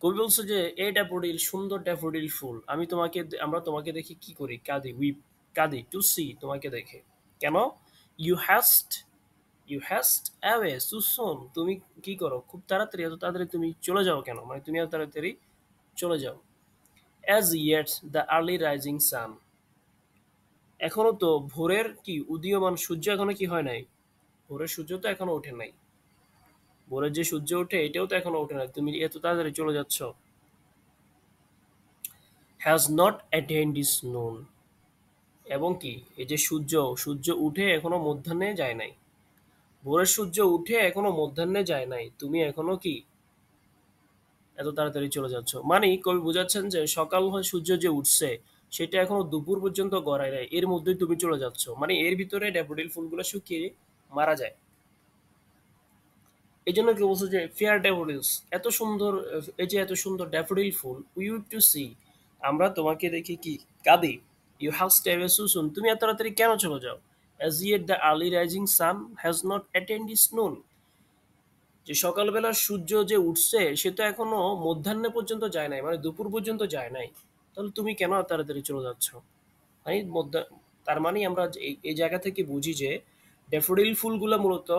কবি বলছে যে এ ড্যাফোডিল সুন্দর ড্যাফোডিল ফুল আমরা তোমাকে দেখে কি করি কাঁদি উইপ কাঁদি টু সি তোমাকে দেখে কেন ইউ হ্যাস্ট ইউ হ্যাস্ট অ্যাওয়ে সু সুন তুমি কি করো খুব তাড়াতাড়ি এত তাড়াতাড়ি তুমি চলে যাও কেন মানে তুমি এত তাড়াতাড়ি চলে যাও as yet the early rising সান এখনো তো ভোরের কি উদীয়মান সূর্য এখনো কি হয় নাই ভোরের সূর্য তো এখনো ওঠে নাই ভোরের যে সূর্য ওঠে এটাও তো এখনো ওঠে নাই তুমি এত তাড়াতাড়ি চলে যাচ্ছ হ্যাজ নট অ্যাটেন্ড ইস নুন এবং কি এই যে সূর্য সূর্য উঠে এখনো মধ্যাহ্নে যায় নাই ভোরের সূর্য উঠে এখনো মধ্যাহ্নে যায় নাই তুমি এখনো কি এত তাড়াতাড়ি চলে যাচ্ছ মানে কবি বোঝাচ্ছেন যে সকাল হয় সূর্য যে উঠছে সেটা এখনো দুপুর পর্যন্ত গড়ায় নাই এর মধ্যেই তুমি চলে যাচ্ছ মানে এর ভিতরে ড্যাফোডিল ফুলগুলো শুকিয়ে মারা যায় এই জন্য কি বলছো যে ফেয়ার ড্যাফোডিলস এত সুন্দর এই যে এত সুন্দর ড্যাফোডিল ফুল উই উইড টু সি আমরা তোমাকে দেখে কি কাঁদি ইউ হ্যাভ স্টেভ সু সুন তুমি এত তাড়াতাড়ি কেন চলে যাও as yet the early rising sun has not attained its noon যে সকালবেলা সূর্য যে উঠছে সে তো এখনো মধ্যাহ্নে পর্যন্ত যায় নাই মানে দুপুর পর্যন্ত যায় নাই তাহলে তুমি কেন এত তাড়াতাড়ি চলে যাচ্ছ মানে তার মানে আমরা এই জায়গা থেকে বুঝি যে ড্যাফোডিল ফুলগুলো মূলত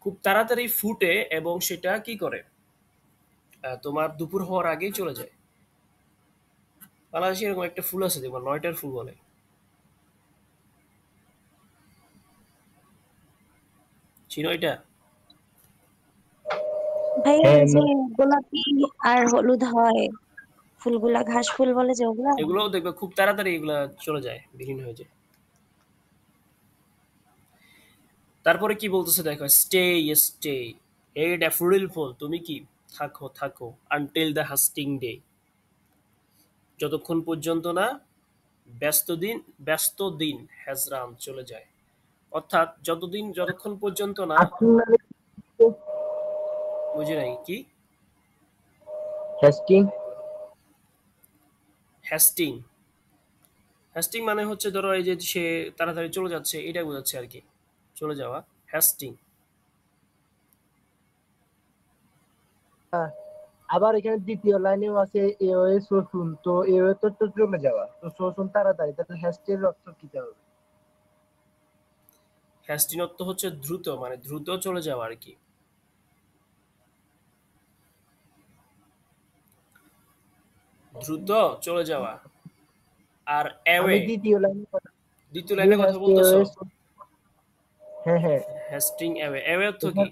খুব তাড়াতাড়ি ফুটে এবং সেটা কি করে তোমার দুপুর হওয়ার আগেই চলে যায় বাংলাদেশে এরকম একটা ফুল আছে দেখবা নয়টার ফুল বলে চিনো এটা ভাইয়া হ্যাঁ ওই যে গোলাপি আর হলুদ হয় ফুলগুলা, ঘাস ফুল বলে যে ওগুলা। এগুলোও দেখবে খুব তাড়াতাড়ি এগুলা চলে যায় বিলীন হয়ে যায় তারপরে কি বলতেছে দেখো স্টে স্টে এই ড্যাফোডিল ফুল তুমি কি থাকো থাকো আনটিল দ্য হাস্টিং ডে যতক্ষণ পর্যন্ত না ব্যস্ত দিন হ্যাজরাম চলে যায় অর্থাৎ যতক্ষণ পর্যন্ত না হাস্টিং মানে বুঝি নাই কি হাস্টিং হ্যাস্টিং হ্যাস্টিং মানে হচ্ছে ধরো এই যে সে তাড়াতাড়ি চলে যাচ্ছে এটাই বোঝাচ্ছে আর কি চলে যাওয়া হ্যাস্টিং আবার এখানে দ্বিতীয় লাইনেও আছে এওয়ে শোষণ, তো এওয়ে তো জমে যাওয়া, তো শোষণ তাড়াতাড়ি, তাহলে হ্যাস্টের অর্থ কি হবে? হ্যাস্টিং অর্থ হচ্ছে দ্রুত মানে দ্রুত চলে যাওয়া আর কি দ্রুত চলে যাওয়া আর আমি অ্যাওয়ে দ্বিতীয় লাইনে দ্বিতীয় ইউ লাইনে কথা হ্যাস্ট বলতেছো এওয়ে, হ্যাঁ হ্যাঁ, হ্যাস্টিং অ্যাওয়ে অ্যাওয়ে অর্থ কি এখানে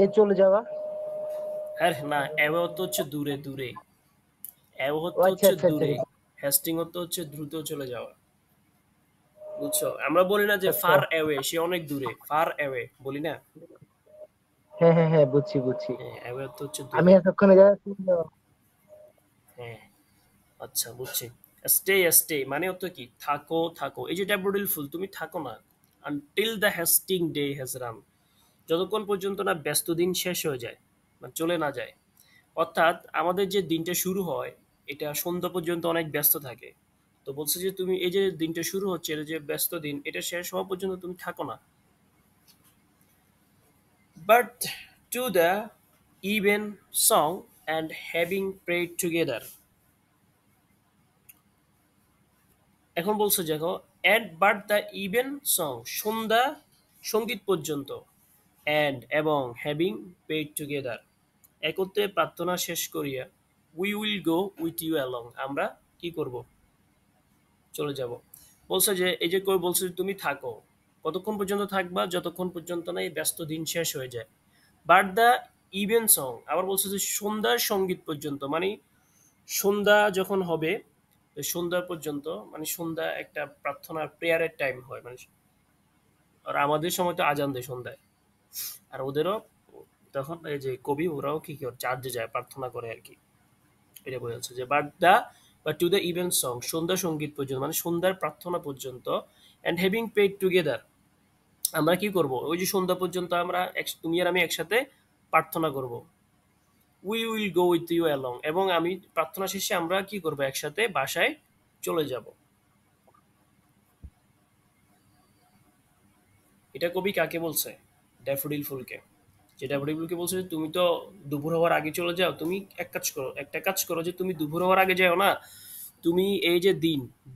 এ চলে যাওয়া। আরে না অ্যাওয়ে অর্থ হচ্ছে দূরে দূরে অ্যাওয়ে ও অর্থ আচ্ছা হচ্ছে আচ্ছা আচ্ছা দূরে হ্যাস্টিং অর্থ হচ্ছে দ্রুত চলে যাওয়া বুঝছো আমরা বলি না যে আচ্ছা, ফার অ্যাওয়ে সে অনেক দূরে ফার অ্যাওয়ে বলি না হ্যাঁ হ্যাঁ হ্যাঁ, বুঝছি বুঝছি। হ্যাঁ অ্যাওয়ে অর্থ হচ্ছে আমি দূরে এতক্ষণে যাচ্ছি। হ্যাঁ আচ্ছা বুঝছি স্টে স্টে মানে হতো কি থাকো থাকো এই যে ড্যাফোডিল ফুল তুমি থাকো না until the hasting day has run যতক্ষণ পর্যন্ত না ব্যস্ত দিন শেষ হয়ে যায় মানে চলে না যায় অর্থাৎ আমাদের যে দিনটা শুরু হয় এটা সন্ধ্যা পর্যন্ত অনেক ব্যস্ত থাকে তো বলছে যে তুমি এই যে দিনটা শুরু হচ্ছে এটা যে ব্যস্ত দিন এটা শেষ হওয়া পর্যন্ত তুমি থাকো না but to the evensong and having prayed together এখন বলছে দেখো and but the evensong সন্ধ্যা সঙ্গীত পর্যন্ত অ্যান্ড এবং হ্যাভিং পেড টুগেদার একত্রে প্রার্থনা শেষ করিয়া we will go with you along আমরা কি করব চলে যাব বলছে যে এই যে কই বলছে যে তুমি থাকো কতক্ষণ পর্যন্ত থাকবা যতক্ষণ পর্যন্ত না এই ব্যস্ত দিন শেষ হয়ে যায় বাট দ্য ইভেন সং আবার বলছে যে সন্ধ্যার সঙ্গীত পর্যন্ত মানে সন্ধ্যা যখন হবে সন্ধ্যা পর্যন্ত মানে সন্ধ্যা একটা প্রার্থনার প্রেয়ারের টাইম হয় মানে আর আমাদের সময় তো আজান দেয় সন্ধ্যায় আর ওদেরও তখন এই যে কবি ওরাও কি করে চার্জে যায় প্রার্থনা করে আর কি এটা বোঝা যাচ্ছে যে but to the evensong সন্ধ্যা সঙ্গীত পর্যন্ত মানে সন্ধ্যার প্রার্থনা পর্যন্ত অ্যান্ড হ্যাভিং পেড টুগেদার আমরা কি করব ওই যে সন্ধ্যা পর্যন্ত আমরা তুমি আর আমি একসাথে প্রার্থনা করব we will go with you along এবং আমি প্রার্থনা শেষে আমরা কি করব একসাথে বাসায় চলে যাব এটা কবি কাকে বলছে ড্যাফোডিল ফুলকে যেটা ড্যাফোডিলকে বলছে যে তুমি তো দুপুর হওয়ার আগে চলে যাও, তুমি একটা কাজ করো যে তুমি দুপুর হওয়ার আগে যাও না, তুমি এই যে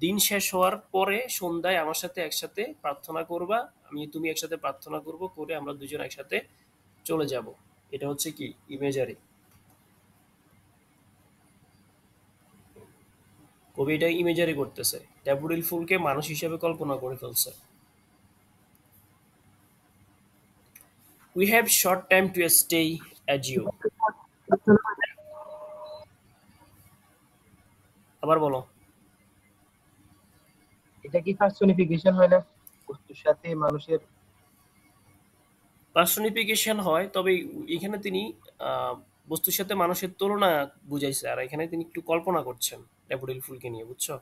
দিন শেষ হওয়ার পরে সন্ধ্যায় আমার সাথে একসাথে প্রার্থনা করবা, তুমি একসাথে প্রার্থনা করব, করে আমরা দুজন একসাথে চলে যাব। এটা হচ্ছে কি ইমেজারি। কবি এটা ইমেজারি করতেছে, ড্যাফোডিল ফুলকে মানুষ হিসেবে কল্পনা করে ফেলছে। We have short time to stay as you. আবার বলো। এটা কি পার্সোনিফিকেশন হয় না, বস্তুর সাথে মানুষের? পার্সোনিফিকেশন হয়, তবে এখানে তিনি আহ, বস্তুর সাথে মানুষের তুলনা বুঝাইছে, আর এখানে তিনি একটু কল্পনা করছেন ড্যাফোডিল ফুলকে নিয়ে, বুঝছো?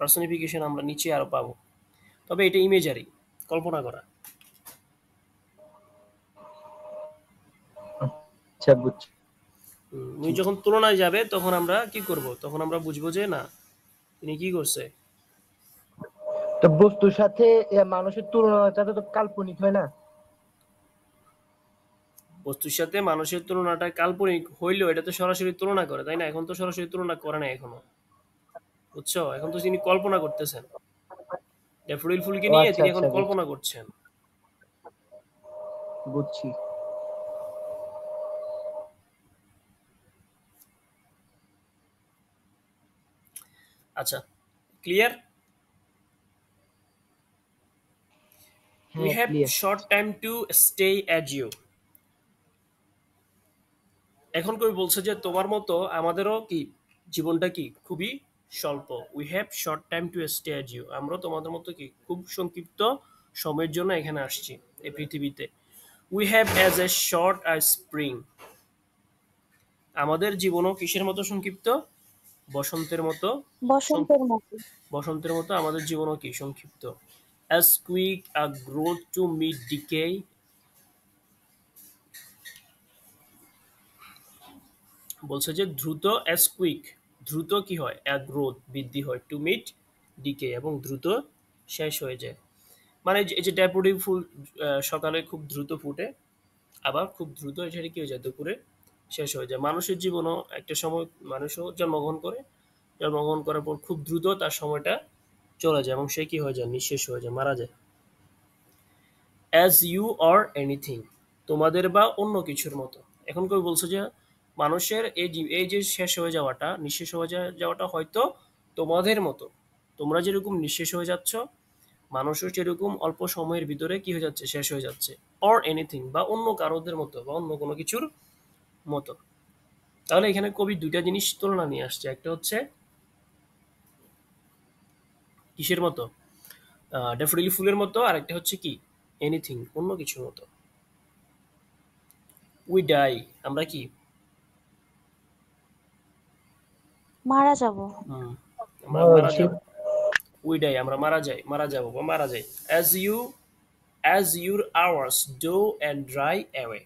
পার্সোনিফিকেশন আমরা নিচে আরো পাবো, তবে এটা ইমেজারি, কল্পনা করা। আচ্ছা, বুঝছি। উনি যখন তুলনায় যাবে তখন আমরা কি করব, তখন আমরা বুঝবো যে না, তিনি কি করছে। তো বস্তুর সাথে মানুষের তুলনাটা তো কাল্পনিক হয় না? বস্তুর সাথে মানুষের তুলনাটা কাল্পনিক হইলেও এটা তো সরাসরি তুলনা করে, তাই না? এখন তো সরাসরি তুলনা করে না এখনো, বুঝছো? এখন তো তিনি কল্পনা করতেছেন, ড্যাফোডিল ফুলকে ও নিয়ে আচ্ছা তিনি এখন আচ্ছা, বুঝছি কল্পনা করছেন। বুঝছি। আচ্ছা, ক্লিয়ার? উই হ্যাঁ, have clear. Short time to stay as you. এখন কবি বলছে যে তোমার মতো আমাদেরও কি জীবনটা কি খুবই স্বল্প। We have short time to stay as you, আমরা তোমাদের মতো কি খুব সংক্ষিপ্ত সময়ের জন্য এখানে আসছি এই পৃথিবীতে। We have as a short a spring, আমাদের জীবনও কিসের মতো সংক্ষিপ্ত? বসন্তের মতো। বসন্তের মতো। বসন্তের মতো আমাদের জীবনও কি সংক্ষিপ্ত। As quick a growth to meet decay, বলছে যে দ্রুত, অ্যাজ কুইক দ্রুত কি হয়, অ্যা গ্রোথ বৃদ্ধি হয়, টু মিট ডিকে এবং দ্রুত শেষ হয়ে যায়। মানে এই যে ড্যাফোডিল ফুল সকালে খুব দ্রুত ফুটে, আবার খুব দ্রুত সেটা কি হয়ে যায়, দুপুরে শেষ হয়ে যায়। মানুষের জীবনও একটা সময়, মানুষও জন্মগ্রহণ করে, জন্মগ্রহণ করার পর খুব দ্রুত তার সময়টা চলে যায় এবং সে কি হয়ে যায়, নিঃশেষ হয়ে যায়, মারা যায়। অ্যাজ ইউ অর এনিথিং, তোমাদের বা অন্য কিছুর মতো। এখন কেউ বলছে যে মানুষের এই যে শেষ হয়ে যাওয়াটা, নিঃশেষ হয়ে যাওয়াটা হয়তো তোমাদের মতো, তোমরা যেরকম নিঃশেষ হয়ে যাচ্ছ, মানুষও সেরকম অল্প সময়ের ভিতরে কি হয়ে যাচ্ছে, শেষ হয়ে যাচ্ছে। অর এনিথিং, বা অন্য কারোদের মতো, বা অন্য কোনো কিছুর মতো। তাহলে এখানে কবি দুইটা জিনিস তুলনা নিয়ে আসছে, একটা হচ্ছে কিসের মতো, ড্যাফোডিল ফুলের মতো, আর একটা হচ্ছে কি এনিথিং, অন্য কিছুর মতো। উই ডাই, আমরা কি মারা যাব। হুম, আমরা মারা মারা যাচ্ছি। যাব। উই ডাই, আমরা মারা যাই, মারা যাব বা মারা যাই। As your hours do and dry away,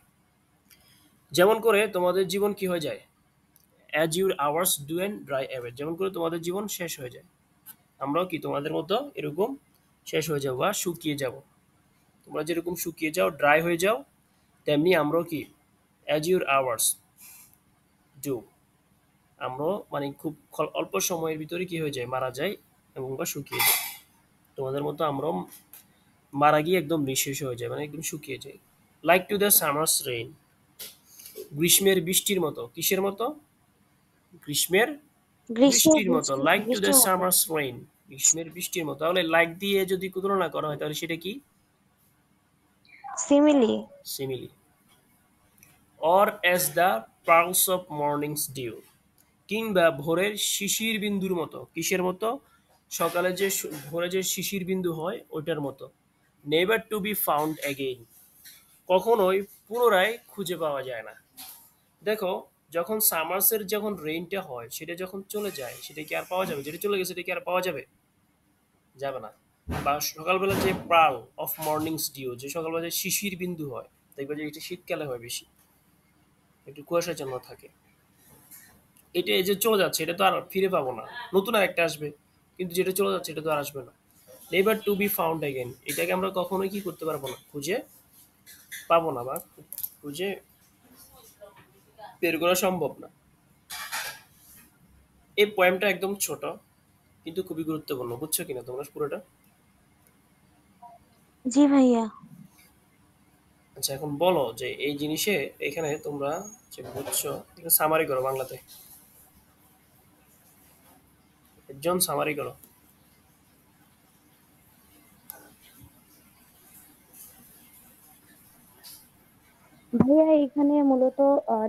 যেমন করে তোমাদের জীবন কি হয়ে যায়, as your hours do and dry away, যেমন করে তোমাদের জীবন শেষ হয়ে যায়, আমরাও কি তোমাদের মতো এরকম শেষ হয়ে যাব বা শুকিয়ে যাব। তোমরা যেরকম শুকিয়ে যাও, ড্রাই হয়ে যাও, তেমনি আমরাও কি অ্যাজ ইউর আওয়ার্স ডু, আমরাও মানে খুব অল্প সময়ের ভিতরে কি হয়ে যায়, মারা যায় এবং বা শুকিয়ে যায়। তোমাদের মতো আমরাও মারা গিয়ে একদম নিঃশেষ হয়ে যায়, মানে একদম শুকিয়ে যায়। Like to the summer's rain, গ্রীষ্মের বৃষ্টির মতো, কিসের মতো, গ্রীষ্মের গ্রীষ্মের বৃষ্টির মতো। বৃষ্টি, লাইক টু দ্য বৃষ্টির মতো। সামার্স রেইন, গ্রীষ্মের বৃষ্টির মতো। তাহলে লাইক দিয়ে যদি তুলনা করা হয় তাহলে সেটা কি, simile. Simile. Or as the pearls of morning's dew, কিংবা ভোরের শিশির বিন্দুর মতো, কিসের মতো, সকালে যে ভোরে যে শিশির বিন্দু হয় ওইটার মতো। Never to be found again, কখনোই পুনরায় খুঁজে পাওয়া যায় না। দেখো, যখন সামার্সের যখন রেইনটা হয় সেটা যখন চলে যায়, সেটা কি আর পাওয়া যাবে? যেটা চলে গেছে সেটা কি আর পাওয়া যাবে? যাবে না। বা সকালবেলা যে প্রাল অফ মর্নিংস ডিউ, যে সকালবেলা যে শিশির বিন্দু হয়, দেখবে যে এটা শীতকালে হয় বেশি, একটু কুয়াশাচ্ছন্ন থাকে। এটা এই যে চলে যাচ্ছে, এটা তো আর ফিরে পাবো না, নতুন আর একটা আসবে, কিন্তু যেটা চলে যাচ্ছে এটা তো আর আসবে না। Never to be found again, এটাকে আমরা কখনোই কি করতে পারবো না, খুঁজে পাবো না বা খুঁজে বের করা সম্ভব না। এই পয়েমটা একদম ছোট কিন্তু খুবই গুরুত্বপূর্ণ, বুঝছো কিনা তোমরা পুরোটা? জি ভাইয়া। আচ্ছা এখন বলো যে এই জিনিসে এখানে তোমরা যে বুঝছো এটা সামারি করো বাংলাতে, একজন সামারি করো। ভাইয়া এখানে মূলত আহ,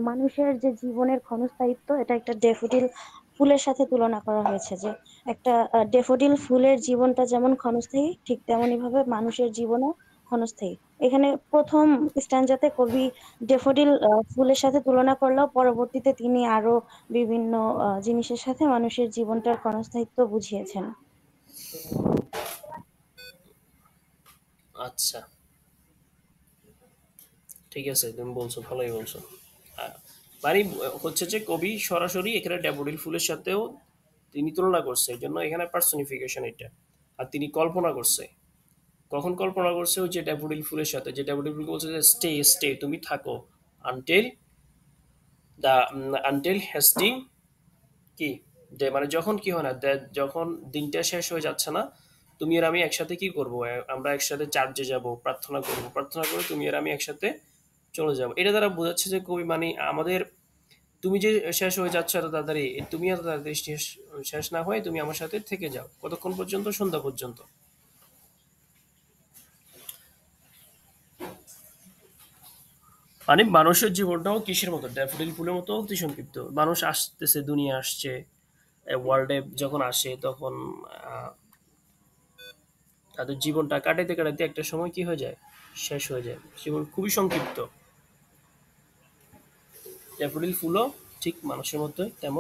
মানুষের যে জীবনের ক্ষণস্থায়িত্ব এটা একটা ডেফোডিল ফুলের সাথে তুলনা করা হয়েছে, যে একটা ডেফোডিল ফুলের জীবনটা যেমন ক্ষণস্থায়ী ঠিক তেমনি ভাবে মানুষের জীবনও ক্ষণস্থায়ী। এখানে প্রথম স্ট্যান্জাতে কবি ডেফোডিল ফুলের সাথে তুলনা করলেও পরবর্তীতে তিনি আরো বিভিন্ন জিনিসের সাথে মানুষের জীবনটার ক্ষণস্থায়িত্ব বুঝিয়েছেন। আচ্ছা ঠিক আছে, তুমি বলছো, ভালোই বলছো। আহ, মানে হচ্ছে যে কবি সরাসরি এখানে ড্যাফোডিল ফুলের সাথেও তিনি তুলনা করছে, এই জন্য এখানে পার্সোনিফিকেশন এটা। আর তিনি কল্পনা করছে, কখন কল্পনা করছে? ওই যে ড্যাফোডিল ফুলের সাথে, যে ড্যাফোডিল ফুল বলছে যে স্টে স্টে, তুমি থাকো, আনটিল দা আনটিল হেস্টিং কি যে মানে যখন কি হয় না, যখন দিনটা শেষ হয়ে যাচ্ছে না, তুমি আর আমি একসাথে কি করব, আমরা একসাথে চার্চে যাব, প্রার্থনা করব, প্রার্থনা করে তুমি আর আমি একসাথে চলে যাব। এটা দ্বারা বোঝাচ্ছে যে কবি মানে আমাদের, তুমি যে শেষ হয়ে যাচ্ছ এত তাড়াতাড়ি, তুমি এত তাড়াতাড়ি শেষ শেষ না হয়ে তুমি আমার সাথে থেকে যাও, কতক্ষণ পর্যন্ত? সন্ধ্যা পর্যন্ত। মানে মানুষের জীবনটাও কিসের মতো, ড্যাফোডিল ফুলের মতো অতি সংক্ষিপ্ত। মানুষ আসতেছে, দুনিয়া আসছে, ওয়ার্ল্ডে যখন আসে তখন আহ, তাদের জীবনটা কাটাইতে কাটাইতে একটা সময় কি হয়ে যায়, শেষ হয়ে যায়, জীবন খুবই সংক্ষিপ্ত। ড্যাফোডিল ফুলও ঠিক মানুষের মতো তেমন